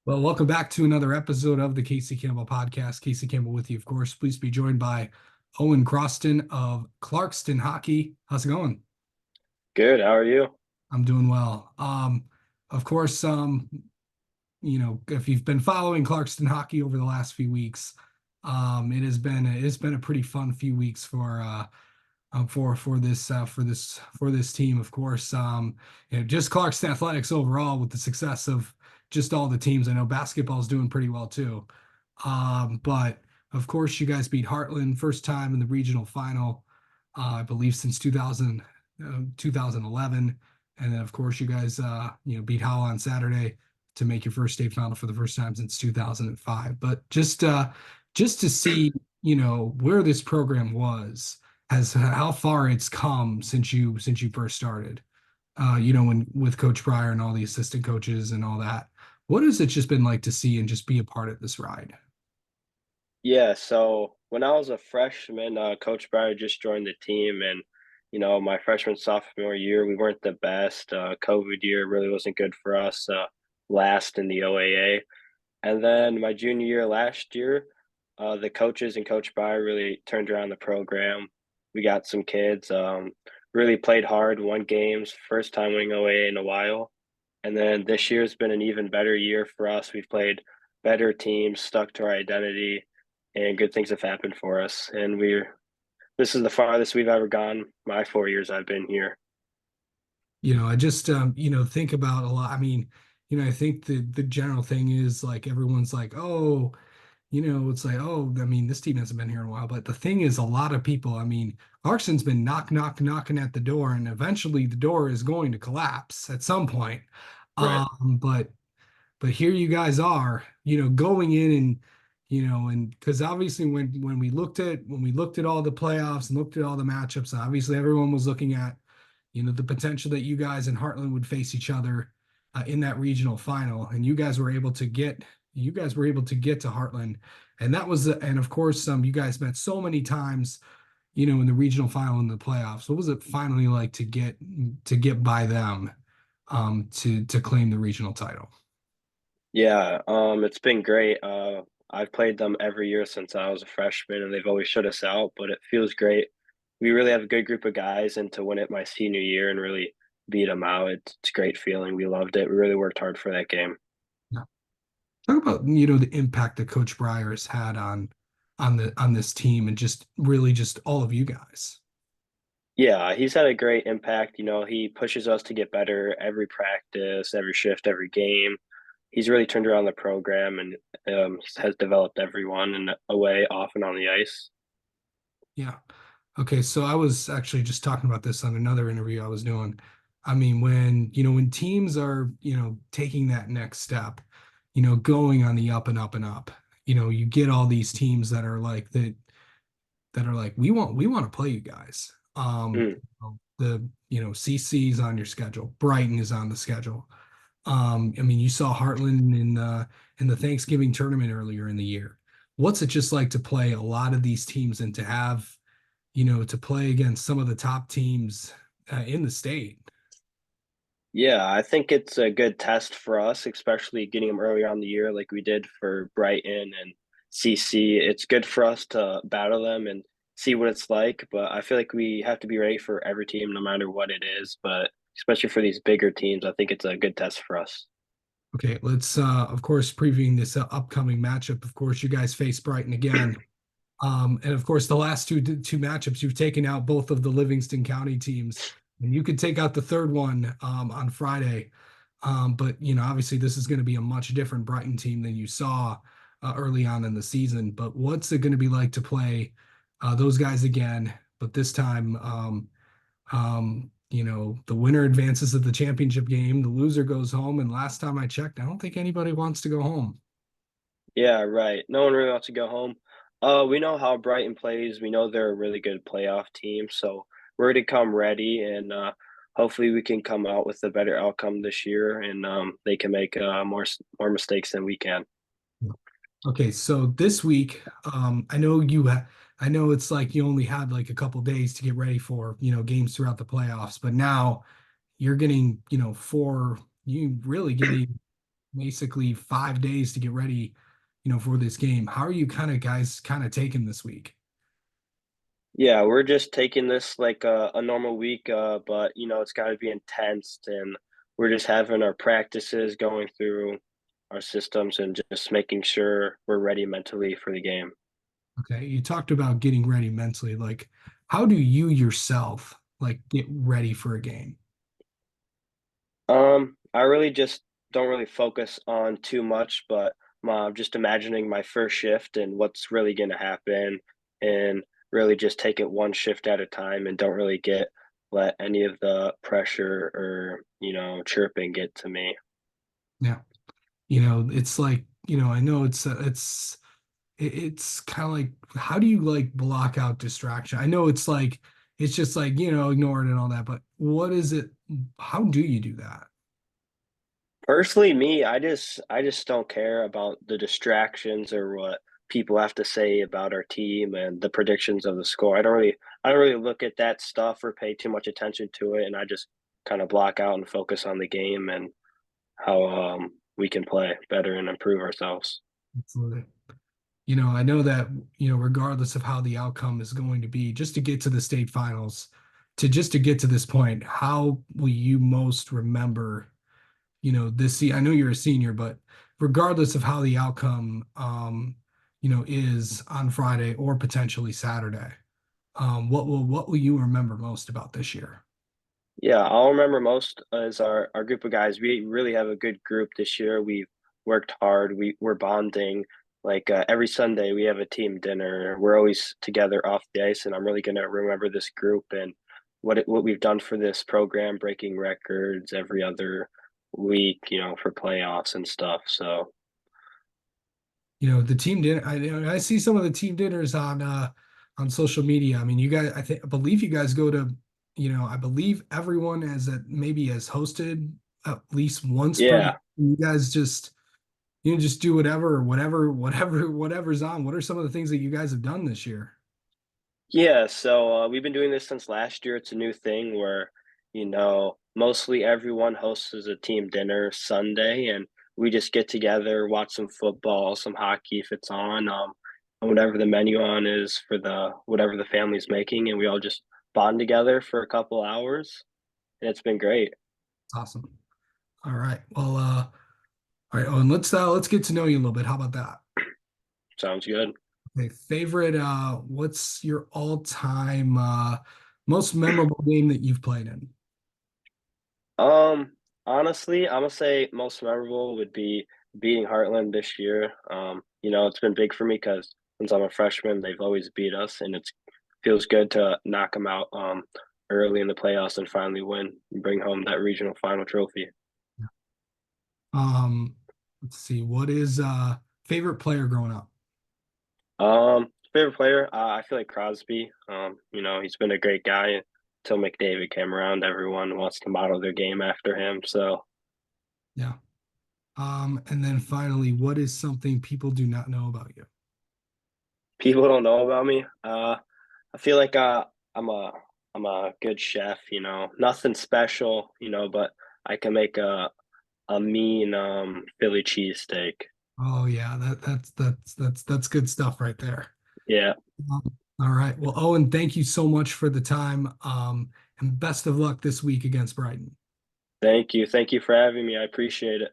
Well, welcome back to another episode of the Casey Campbell podcast. Casey Campbell with you, of course. Please be joined by Owen Croston of Clarkston Hockey. How's it going? Good. How are you? I'm doing well. Of course, if you've been following Clarkston hockey over the last few weeks, it's been a pretty fun few weeks for this team, of course. Just Clarkston athletics overall with the success of just all the teams. I know basketball's doing pretty well too. But of course, you guys beat Heartland first time in the regional final, I believe since 2011. And then, of course, you guys, beat Howell on Saturday to make your first state final for the first time since 2005. But just to see, where this program was, has how far it's come since you first started. When with Coach Pryor and all the assistant coaches and all that. What has it just been like to see and just be a part of this ride? Yeah, so when I was a freshman, Coach Pryor just joined the team, and my freshman sophomore year, we weren't the best. COVID year really wasn't good for us. Last in the OAA, and then my junior year last year, the coaches and Coach Pryor really turned around the program. We got some kids, really played hard, won games, first time winning OAA in a while. And then this year's been an even better year for us. We've played better teams, stuck to our identity, and good things have happened for us. And we're this is the farthest we've ever gone. My 4 years I've been here. I just think about a lot. I mean, I think the general thing is like everyone's like, oh, it's like, oh, I mean, this team hasn't been here in a while. But the thing is, a lot of people, I mean, Clarkson's been knocking at the door, and eventually the door is going to collapse at some point. Right. But here you guys are, going in and because obviously when we looked at all the playoffs and looked at all the matchups, obviously everyone was looking at, the potential that you guys and Heartland would face each other in that regional final, and you guys were able to get to Heartland, and of course you guys met so many times, in the regional final and the playoffs. What was it finally like to get by them, to claim the regional title? Yeah, it's been great. I've played them every year since I was a freshman, and they've always shut us out, but it feels great. We really have a good group of guys, and to win it my senior year and really beat them out, it's a great feeling. We loved it. We really worked hard for that game. Yeah. Talk about the impact that Coach Breyer has had on this team and just really just all of you guys. Yeah, he's had a great impact. He pushes us to get better every practice, every shift, every game. He's really turned around the program and has developed everyone in a way off and on the ice. Yeah. Okay, so I was actually just talking about this on another interview I was doing. I mean, when teams are, taking that next step, going on the up and up and up, you get all these teams that are like, we want to play you guys. Mm. CC's on your schedule, Brighton is on the schedule. I mean, you saw Heartland in the Thanksgiving tournament earlier in the year. What's it just like to play a lot of these teams and to have, to play against some of the top teams in the state? Yeah, I think it's a good test for us, especially getting them earlier on the year like we did for Brighton and CC. It's good for us to battle them and see what it's like, but I feel like we have to be ready for every team no matter what it is, but especially for these bigger teams, I think it's a good test for us. Okay, let's of course previewing this upcoming matchup. Of course, you guys face Brighton again. And of course, the last two matchups, you've taken out both of the Livingston County teams, and you could take out the third one on Friday. But obviously, this is going to be a much different Brighton team than you saw early on in the season. But what's it going to be like to play those guys again? But this time, the winner advances to the championship game, the loser goes home. And last time I checked, I don't think anybody wants to go home. Yeah, right. No one really wants to go home. We know how Brighton plays. We know they're a really good playoff team, so we're to come ready, and hopefully we can come out with a better outcome this year, and they can make more mistakes than we can. Okay, so this week, I know it's like you only had like a couple days to get ready for, games throughout the playoffs, but now you're getting, you really getting basically 5 days to get ready, for this game. How are you guys kind of taking this week? Yeah, we're just taking this like a normal week, but it's got to be intense, and we're just having our practices, going through our systems, and just making sure we're ready mentally for the game. Okay, you talked about getting ready mentally. Like, how do you yourself like get ready for a game? I really just don't really focus on too much, but just imagining my first shift and what's really going to happen, and really just take it one shift at a time, and don't really let any of the pressure or chirping get to me. Yeah, it's like, I know it's kind of like, how do you like block out distraction? I know it's like it's just like, ignore it and all that, but what is it? How do you do that? Personally, me, I just don't care about the distractions or what people have to say about our team and the predictions of the score. I don't really look at that stuff or pay too much attention to it, and I just kind of block out and focus on the game and how we can play better and improve ourselves. Absolutely. I know that, regardless of how the outcome is going to be, just to get to the state finals, to get to this point, how will you most remember, I know you're a senior, but regardless of how the outcome, is on Friday or potentially Saturday, what will you remember most about this year? Yeah, I'll remember most is our group of guys. We really have a good group this year. We've worked hard. We're bonding. Like every Sunday, we have a team dinner. We're always together off the ice, and I'm really gonna remember this group and what we've done for this program, breaking records every other week, for playoffs and stuff. So The team dinner. I see some of the team dinners on social media. I mean, you guys. I believe you guys go to. I believe everyone maybe has hosted at least once per year. yeah, You guys just do whatever's on. What are some of the things that you guys have done this year? yeah, so we've been doing this since last year. It's a new thing where, mostly everyone hosts a team dinner Sunday, and we just get together, watch some football, some hockey if it's on, and whatever the menu on is for the whatever the family's making, and we all just bond together for a couple hours, and it's been great. Awesome. All right. Well, all right, Owen, let's get to know you a little bit. How about that? Sounds good. Okay, favorite, what's your all-time most memorable game that you've played in? Honestly, I'm gonna say most memorable would be beating Heartland this year. It's been big for me because since I'm a freshman, they've always beat us, and it feels good to knock them out early in the playoffs and finally win and bring home that regional final trophy. Um, let's see, what is favorite player growing up? Favorite player, I feel like Crosby. He's been a great guy until McDavid came around. Everyone wants to model their game after him, so Yeah. And then finally, what is something people do not know about you? people don't know about me. I feel like I'm a I'm a good chef, nothing special, but I can make a mean Philly cheesesteak. Oh yeah, that's good stuff right there. Yeah. Um, all right. Well, Owen, thank you so much for the time. And best of luck this week against Brighton. Thank you. Thank you for having me. I appreciate it.